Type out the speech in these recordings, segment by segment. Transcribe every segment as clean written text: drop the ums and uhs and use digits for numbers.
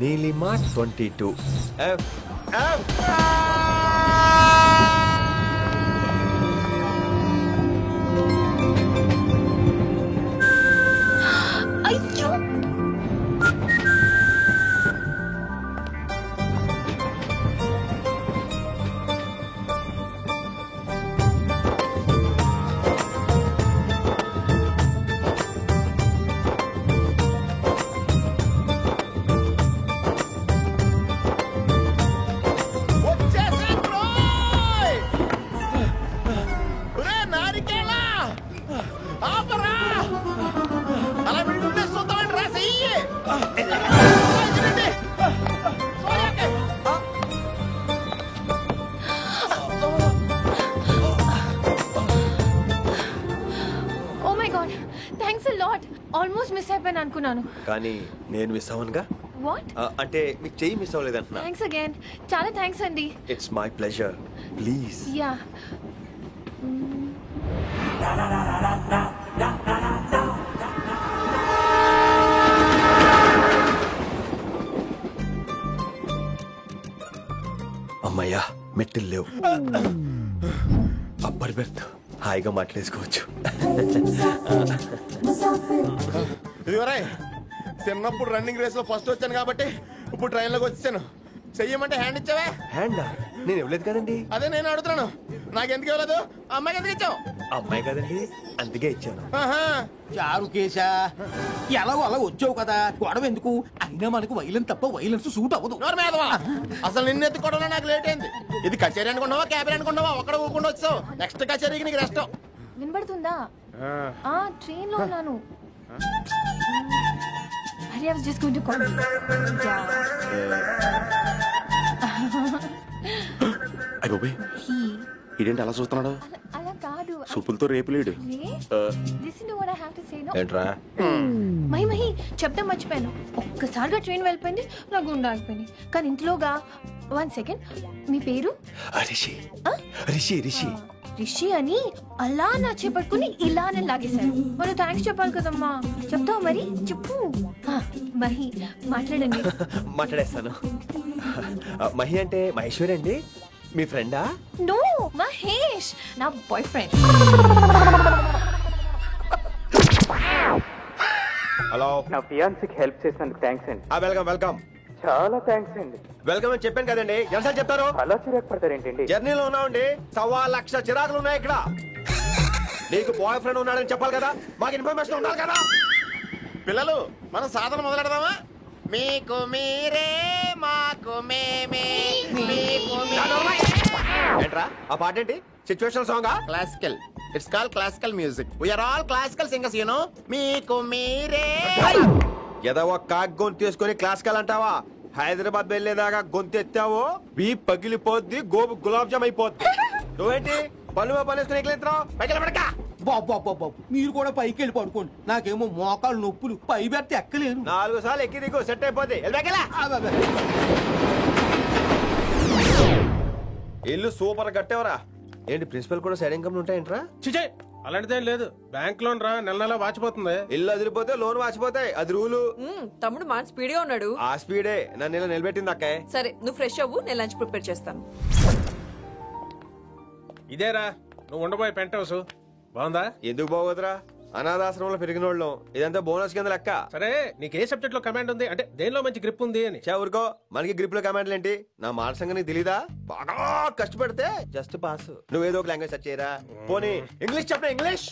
Neelima 22 F F అయ్యో almost miss అయిపోయాను అనుకున్నాను కానీ నేను మిస్ అవ్వనుగా. వాట్ అంటే మీకు చెయ్యి మిస్ అవ్వలేదంటున్నా. థ్యాంక్స్ అగైన్, చాలా థ్యాంక్స్ అండి. It's my pleasure, please. Yeah అమ్మయ్యా మెట్టులు లేవు. అప్పర్ బెర్త్ హాయిగా మాట్లాడేసుకోవచ్చు. ఇదివరే చిన్నప్పుడు రన్నింగ్ రేస్ లో ఫస్ట్ వచ్చాను కాబట్టి ఇప్పుడు ట్రైన్ లోకి వచ్చాను. చెయ్యమంటే హ్యాండ్ ఇచ్చావే. హ్యాండా? నేను ఇవ్వలేదు కదండి. అదే నేను అడుగుతున్నాను, నాకెందుకు ఇవ్వలేదు? అమ్మాయికి ఎందుకు ఇచ్చావు? అమ్మాయి కదండి, అందుకే ఇచ్చాను. చారు కేశా ఎలాగో అలా వచ్చావు కదా, గొడవ ఎందుకు? అయినా మనకు వైలెన్స్ తప్ప వైలెన్స్ సూట్ అవ్వదు. అసలు నిన్ను ఎత్తుకోవడంలో నాకు లేట్ అయింది. ఇది కచేరీ అనుకున్నావా క్యాబిన్ అనుకున్నావా? ఒక్కడ ఊకుండా వచ్చావు. నెక్స్ట్ కచేరీకి నీకు రెస్ట్. వినబడుతుందా? ట్రైన్ లో ఉన్నాను. I was just going to call you. అయ్యో ఇదేంటి అలా చూస్తున్నాడు? అలా కాదు, సూపులతో రేపు లేడు. Listen to what I have to say, no? ఏంట్రా? మహి చెప్పడం మర్చిపోయాను. ఒక్కసారిగా ట్రైన్ వెళ్ళిపోయింది, నా గుండె ఆగిపోయింది. కానీ ఇంట్లోగా 1 సెకండ్, మీ పేరు? రిషి. రిషి రిషి రిషి అని అలా నా చేపట్టుకుని ఇలానే లాగేశారు. మరి థ్యాంక్స్ చెప్పాలి కదమ్మా. చెప్తావు మరి? చెప్పు. మహి మాట్లాడండి. మాట్లాడేస్తాను. మహి అంటే మహేశ్వరి అండి, మీ ఫ్రెండా? నో, మహేష్ నా బాయ్ ఫ్రెండ్. హలో. నా ఫియాన్సీకి హెల్ప్ చేసినందుకు థ్యాంక్స్ అండి. Welcome welcome. చాలా థ్యాంక్స్ అండి. వెల్కమ్ అని చెప్పాను కదండి, ఎన్నిసార్లు చెప్తారు? అలా చిరాకు పడతారేంటండి? జర్నీలో ఉన్నామండి, 1,00,000 చిరాకులు ఉన్నాయి ఇక్కడ. నీకు బాయ్ ఫ్రెండ్ ఉన్నాడని చెప్పాలి కదా, మాకు ఇన్ఫర్మేషన్ ఉండాలి కదా. పిల్లలు మనం సాధన మొదలెడదామా? మీకు మీరే మాకు మేమే. ఏంట్రా ఆ పాట ఏంటి? Situation song? Classical. It's call classical music. We are all classical singers, you know. మీకు మీరే. ఏదో ఒక కాక్ గొంతు తీసుకొని క్లాసికల్ అంటావా? హైదరాబాద్ వెళ్లేదాకా గొంతు ఎత్తావో వీ పగిలిపోద్ది, గోబు గులాబ్ జామ్ అయిపోద్ది. నువ్వేంటి పనులు పనిస్తున్నావు? పైకి పడక. బాబు మీరు కూడా పైకి వెళ్ళి పడుకోండి, నాకేమో మోకాలు నొప్పులు, పై పెడితే ఎక్కలేను. 4 సార్లు ఎక్కి దిగు, సెట్ అయిపోద్ది. ఇల్లు సూపర్ కట్టేవరా. ఏంటి ప్రిన్సిపల్ కూడా సైడ్ ఇన్కమ్ ఉంటాయంట్రా? చిచే అలాంటిదేం లేదు, బ్యాంక్ లోన్ రా, నెల నెల వాచిపోతుంది. ఇల్లు అదిరిపోతే లోన్ వాచిపోతాయి, అది రూలు. తమ్ముడు మాట స్పీడ్గా ఉన్నాడు. ఆ స్పీడే నన్ను ఇలా నిలబెట్టింది అక్కాయ్. సరే నువ్వు ఫ్రెష్ అవ్వు, నేను లంచ్ ప్రిపేర్ చేస్తాను. ఇదేరా నువ్వు ఉండబోయే పెంట్ హౌస్, బాగుందా? ఎందుకు బాగోదురా, అనాథాశ్రమంలో పెరిగిన వాళ్ళం, ఇదంతా బోనస్ కింద లెక్క. సరే నీకు ఏ సబ్జెక్ట్ లో కమాండ్ ఉంది, అంటే దేనిలో మంచి గ్రిప్ ఉంది అని? ఊరుకో, మనకి గ్రిప్ లో కమాండ్లు ఏంటి? నా మాట సంగతి నీకు తెలీదా? బాగా కష్టపడితే జస్ట్ పాస్. నువ్వేదో ఒక లాంగ్వేజ్ సెర్చ్ చేయరా. పోనీ ఇంగ్లీష్ చెప్పిన ఇంగ్లీష్,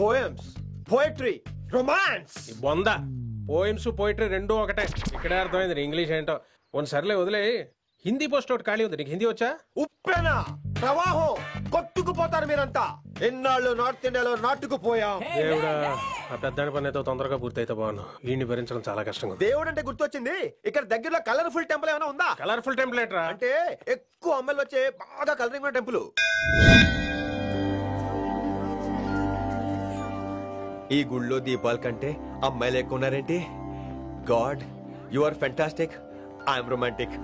పోయమ్స్, పోయట్రీ, రొమాన్స్. బొంద పోయిమ్స్ పోయిటరీ రెండూ ఒకటే. ఇక్కడే అర్థమైంది ఇంగ్లీష్ ఏంటో. సర్లే వదిలే, హిందీ పోస్ట్ ఒకటి ఖాళీ ఉంది, నీకు హిందీ వచ్చా? ఉప్పెనా ప్రవాహం కొట్టుకుపోతారు మీరంతా. ఎన్నాళ్ళు నార్త్ ఇండియాలో నాటుకుపోయాం. దేవుడా, ఆ పెద్దాని పని అయితే తొందరగా పూర్తయితే బాగున్నాను, వీడిని భరించడం చాలా కష్టంగా. దేవుడు అంటే గుర్తొచ్చింది, ఇక్కడ దగ్గరలో కలర్ఫుల్ టెంపుల్ ఏమైనా ఉందా? కలర్ఫుల్ టెంపుల్ ఏంట్రా? అంటే ఎక్కువ అమ్మాయిలు వచ్చే బాగా కలరింగ్ ఉన్న టెంపుల్. ఈ గుళ్ళో దీపాల కంటే అమ్మాయిలు ఎక్కువ ఉన్నారేంటి? God, you are fantastic, I'm romantic.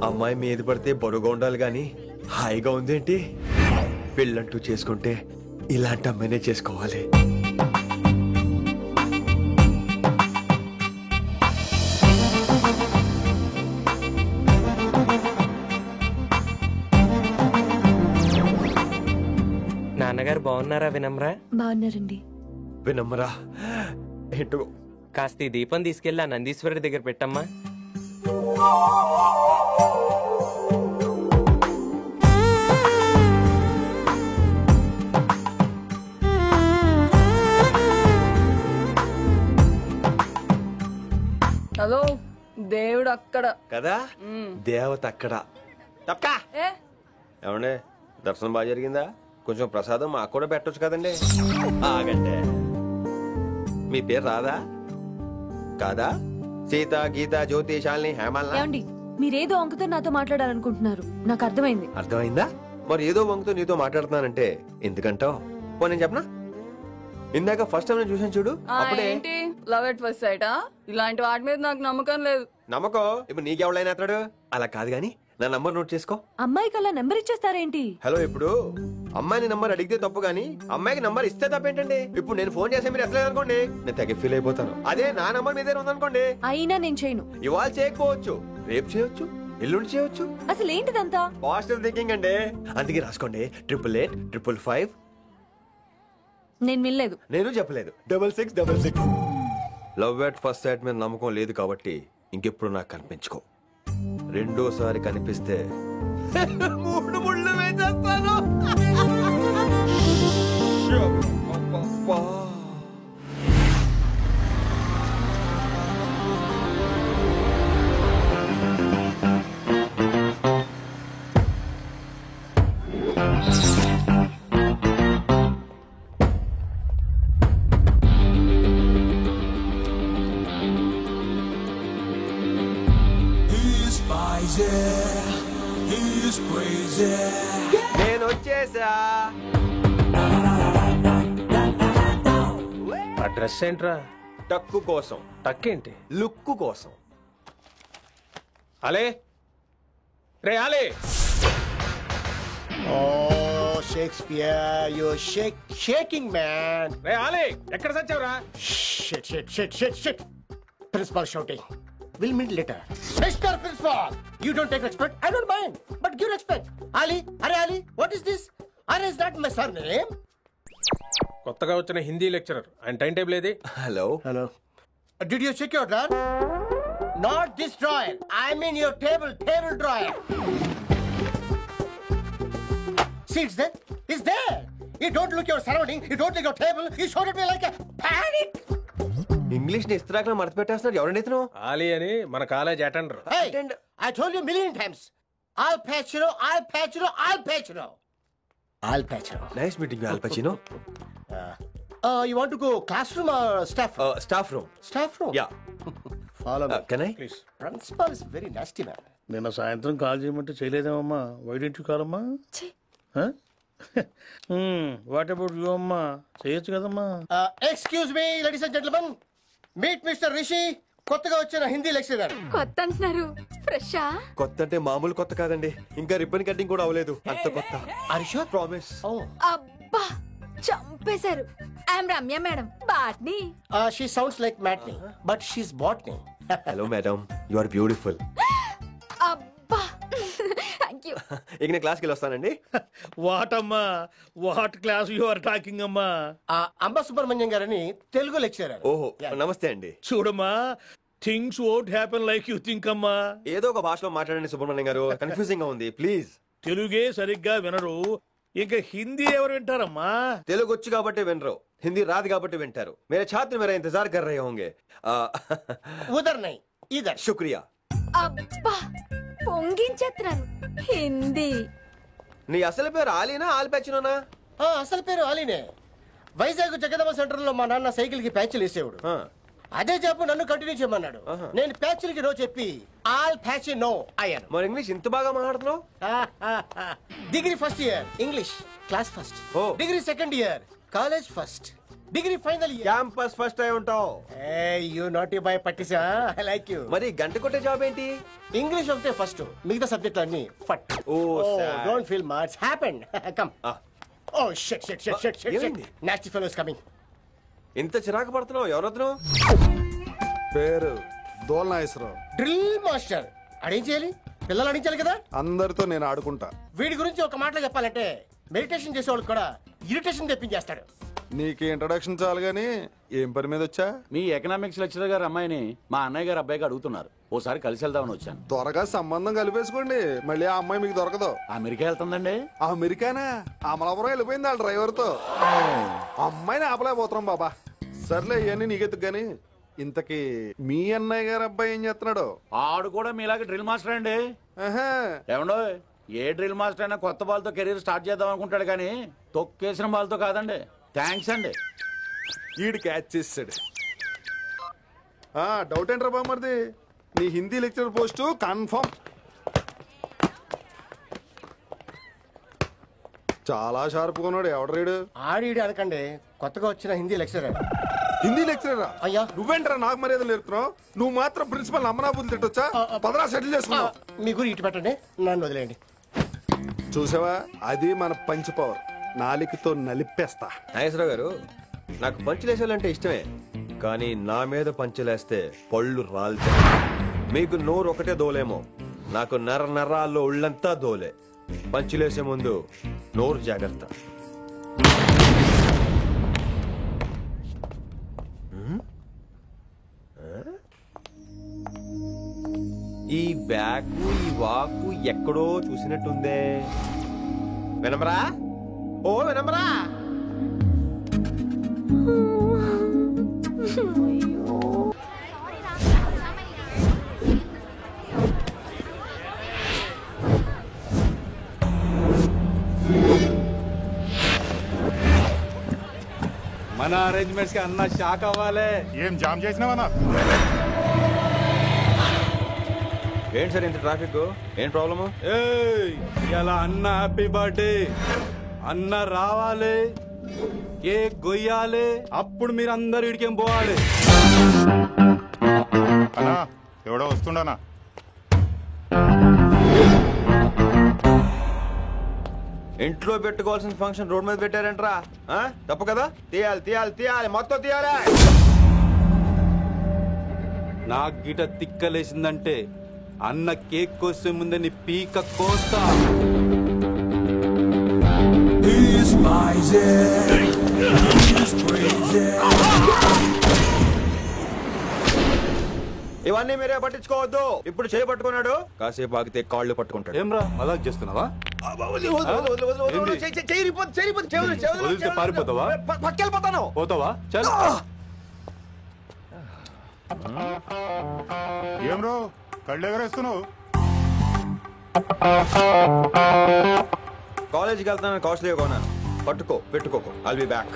అమ్మాయి మీద పడితే బరువుగా ఉండాలి గాని హాయిగా ఉందేంటి? పెళ్ళంటూ చేసుకుంటే ఇలాంటి అమ్మాయినే చేసుకోవాలి. నాన్నగారు బాగున్నారా వినమ్రా? బాగున్నారండి. వినమ్మరా ఏంటో కాస్త ఈ దీపం తీసుకెళ్ళి ఆ నందీశ్వరుడి దగ్గర పెట్టమ్మా. హలో దేవుడు అక్కడ కదా దేవత అక్కడ తప్పకా. ఏ ఏమండే దర్శనం బాగా జరిగిందా? కొంచెం ప్రసాదం మాకు కూడా పెట్టొచ్చు కదండి. ఆగంటే మీ పేరు రాదా కాదా? సీత, గీత, జ్యోతి, శాలిని, హేమల్నా? ఏమండి మీరేదో అంకుతో నాతో మాట్లాడాలనుకుంటున్నారు, నాకు అర్థమైంది. అర్థమైందా? మరి ఏదో వంగుతో నీతో మాట్లాడుతున్నానంటే ఎందుకంటావు? పో నేను చెప్పనా? ఇందాక ఫస్ట్ టైం నేను చూసాను చూడు, అప్పుడే ఏంటి లవ్ ఎట్ ఫస్ట్ సైటా? ఇలాంటి వాటి మీద నాకు నమ్మకం లేదు. నమ్మకం ఇప్పుడు నీకెవడైనా అతడు అలా కాదు గాని నా నంబర్ నోట్ చేసుకో. అమ్మాయికి అలా నెంబర్ ఇచ్చేస్తారేంటి? హలో, ఇప్పుడు అమ్మాయిని నంబర్ అడిగితే తప్పు గానీ అమ్మాయికి నంబర్ ఇస్తే తప్పేంటండి? ఇప్పుడు నేను ఫోన్ చేస్తే మీరు ఎట్లేదు అనుకోండి, నేను తెగ ఫీల్ అయిపోతాను. అదే నా నంబర్ మీదే ఉందనుకోండి, అయినా నేను చేయను. ఇవాళ చేయకపోవచ్చు, రేపు చేయొచ్చు, ఎల్లుండి చేయొచ్చు. అసలు ఏంటిదంతా? పాజిటివ్ థింకింగ్ అండి. అందుకే రాసుకోండి 888 నేను వినలేదు. నేను చెప్పలేదు 6666. లవ్ ఎట్ ఫస్ట్ సైట్ మీద నమ్మకం లేదు కాబట్టి ఇంకెప్పుడు నాకు కనిపించుకో. రెండోసారి కనిపిస్తే 3 ముళ్ళు వేసేస్తాను. నేను వచ్చేసా. ఆ డ్రెస్ ఏంట్రా? టక్కు కోసం, టక్కేంటి? లుక్కు కోసం. అలే రే అలే. Oh, Shakespeare, you're shaking, man. రే అలే ఎక్కడ సచ్చావురా? Shit. Principal shouting. We'll meet later. Mr. Principal, you don't take respect. I don't mind, but give respect. Ali, what is this? Ali is not my surname. కొత్తగా వచ్చిన Hindi lecturer, ఆయన time table ఏది? Hello. Did you check your drawer? Not this drawer. I mean your table drawer. See, it's there. It's there. You don't look your surrounding. You don't look your table. You showed at me like a panic. English ని ఇస్త్రాకులో మడత పెట్టేస్తున్నారు. ఎవరండి ఇతను? ఆలీ అని మన college attender. Hey, I told you a million times. I'll patch you. Nice meeting all పచినో. You want to go classroom or staff room? Staff room. Staff room? Yeah. Follow me. Can I? Please. Principal is very nasty man. నిన్న సాయంత్రం call చేయమంటే చేయలేదేమమ్మా? Why don't you call అమ్మా? What about you అమ్మా? చేయొచ్చు కదమ్మా. Excuse me, ladies and gentlemen. Meet Mr. Rishi. కొత్తగా వచ్చిన Hindi lecturer. కొత్త అంటున్నారు, ఫ్రెషా? కొత్త అంటే మామూలు కొత్త కాదండి, ఇంకా రిబ్బన్ కటింగ్ కూడా అవ్వలేదు, అంత కొత్త. Are you sure? ప్రామిస్. అబ్బా చంపేశారు. I'm Ramya madam, botany. She sounds like Matney, but she's botany. Hello madam, you are beautiful. అబ్బా థ్యాంక్ యూ. ఇక నేను క్లాస్కి వెళ్ళి వస్తానండి. వాట్ అమ్మా? What class you are talking అమ్మా? అంబ సుబ్రహ్మణ్యం గారని తెలుగు లెక్చరర్. ఓహో, నమస్తే అండి. చూడమ్మా, things won't happen like you think అమ్మా. ఏదో ఒక భాషలో మాట్లాడండి సుబ్రహ్మణ్యం గారు, కన్ఫ్యూజింగ్ గా ఉంది ప్లీజ్. తెలుగే సరిగ్గా వినరు, ఇంకా హిందీ ఎవరు వింటారమ్మా? తెలుగు వచ్చు కాబట్టి వినరు, హిందీ రాదు కాబట్టి వింటారు. మేరే ఛాత్ర మేరా ఇంతజార్ కర్ రహే హోంగే. ఉదర్ నై ఇదర్. శుక్రియా. అబ్బా పొంగించేస్తున్నారు. హిందీ. నీ అసలు పేరు ఆలీనా ఆల్పచ్చినోనా? అసలు పేరు ఆలీనే. వైజాగ్ జగదమ్మ సెంటర్ లో మా నాన్న సైకిల్ కి ప్యాచ్లు వేసేవాడు. అదే జాబ్ నన్ను కంటిన్యూ చేయమన్నాడు. నేను ప్యాచ్లకి నో చెప్పి ఆల్ ప్యాచ్ నో అయ్యాను. మరి ఇంగ్లీష్ ఇంత బాగా మాట్లాడుతున్నావు? Degree first year English class first. Degree second year college first. Degree final year. Campus first అయి ఉంటావు. యూ నాట్ బాయ్ పట్టిసా. I like you. మరి గంట కొట్టే జాబ్ ఏంటి? ఇంగ్లీష్ ఒకటే ఫస్ట్, మిగతా సబ్జెక్ట్ అన్ని ఫట్. Don't feel much happened. Come. Oh shit shit shit shit shit. Nasty fellows coming. ఇంత చిరాకు పడుతున్నావు? ఎవరొద్దు? పేరు దోల్నాగేశ్వరరావు. Drill master. అడేం చేయాలి? పిల్లలు అడించాలి కదా. అందరితో నేను ఆడుకుంటా. వీడి గురించి ఒక మాటలో చెప్పాలంటే మెడిటేషన్ చేసేవాళ్ళు కూడా ఇరిటేషన్ తెప్పించేస్తాడు. నీకు ఇంట్రడక్షన్ చాలు గానీ ఏం పని మీద వచ్చా? మీ ఎకనామిక్స్ లెక్చరర్ గారు అమ్మాయిని మా అన్నయ్య గారు అబ్బాయికి అడుగుతున్నారు. ఓసారి కలిసి వెళ్దామని వచ్చాను. త్వరగా సంబంధం కలిపేసుకోండి, మళ్ళీ ఆ అమ్మాయి మీకు దొరకదు. అమెరికా వెళ్తుందండి. అమెరికానా? అమలాపురం వెళ్ళిపోయింది వాళ్ళ డ్రైవర్ తో. అమ్మాయిని ఆపలేకపోతున్నాం బాబా. సర్లే ఇవన్నీ నీకెత్తుకు గాని ఇంతకీ మీ అన్నయ్య గారు అబ్బాయి ఏం చేస్తున్నాడు? ఆడు కూడా మీలాగే డ్రిల్ మాస్టర్ అండి. ఏమండో ఏ డ్రిల్ మాస్టర్ అయినా కొత్త బాల్తో కెరీర్ స్టార్ట్ చేద్దాం అనుకుంటాడు కానీ తొక్కేసిన బాల్తో కాదండి. థ్యాంక్స్ అండి. ఈడు క్యాచ్ చేసాడు. డౌట్ ఏంట్రా బామ్మర్ది? నీ హిందీ లెక్చరర్ పోస్టు కన్ఫర్మ్. చాలా షార్ప్గా ఉన్నాడు. ఎవడరీడు? ఆడీడు అనకండి, కొత్తగా వచ్చిన హిందీ లెక్చరర్. హిందీ లెక్చరరా? అయ్యా నువ్వేంట్రా నాకు మర్యాద నేర్పుతున్నావు? నువ్వు మాత్రం ప్రిన్సిపల్ అమ్మనాబుద్ధి తిట్టొచ్చా? పదరా సెటిల్ చేసుకున్నావు. మీ గురి ఇటు పెట్టండి, నన్ను వదిలేయండి. చూసావా, అది మన పంచ్ పవర్. నాలికతో నలిపేస్తా. నాగేశ్వరరావు గారు, నాకు పంచులేసాలంటే ఇష్టమే, కానీ నా మీద పంచులేస్తే పళ్ళు రాలుతాయి. మీకు నోరు ఒకటే దోలేమో, నాకు నర నరాల్లో ఒళ్ళంతా దోలే. పంచులేసే ముందు నోరు జాగ్రత్త. ఈ బ్యాగు ఈ వాకు ఎక్కడో చూసినట్టుందే. వినమరా? ఓ వినమరా? మన అరేంజ్మెంట్స్ కి అన్న షాక్ అవ్వాలి. ఏం జామ్ చేసినావన్నా? ఏంటి సార్ ఇంత ట్రాఫిక్? ఏం ప్రాబ్లము? ఇలా అన్న హ్యాపీ బర్త్డే, అన్న రావాలి, కేక్ గొయ్యాలి, అప్పుడు మీరు అందరు ఇడికేం పోవాలి. అన్నా ఎవడో వస్తుండనా? ఇంట్లో పెట్టుకోవాల్సిన ఫంక్షన్ రోడ్ మీద పెట్టారంట్రా. తప్పు కదా? తీయాలి తీయాలి తీయాలి, మొత్తం తీయాలి. నాకు గిట తిక్కలేసిందంటే అన్న కేక్ కోసే ముందే నీ పీక కోస్తా. ఇవన్నీ మీరే పట్టించుకోవద్దు. ఇప్పుడు చేయి పట్టుకున్నాడు, కాసేపు ఆగితే కాళ్ళు పట్టుకుంటాడు. ఏమ్రా మజాక్ చేస్తున్నావా? పారిపోతావా? పక్కెళ్ళిపోతాను. పోతావా? చల్. ఏం రో కళ్ళు ఎగరేస్తున్నావు? కాలేజీకి వెళ్తానని కాస్ట్లీ కొన్నాను. పట్టుకో, పెట్టుకోకు. I'll be back.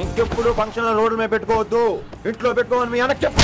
ఇంకెప్పుడు ఫంక్షన్ లో రోడ్ల మీద పెట్టుకోవద్దు. ఇంట్లో పెట్టుకోమని మీ అన్నకి చెప్పు.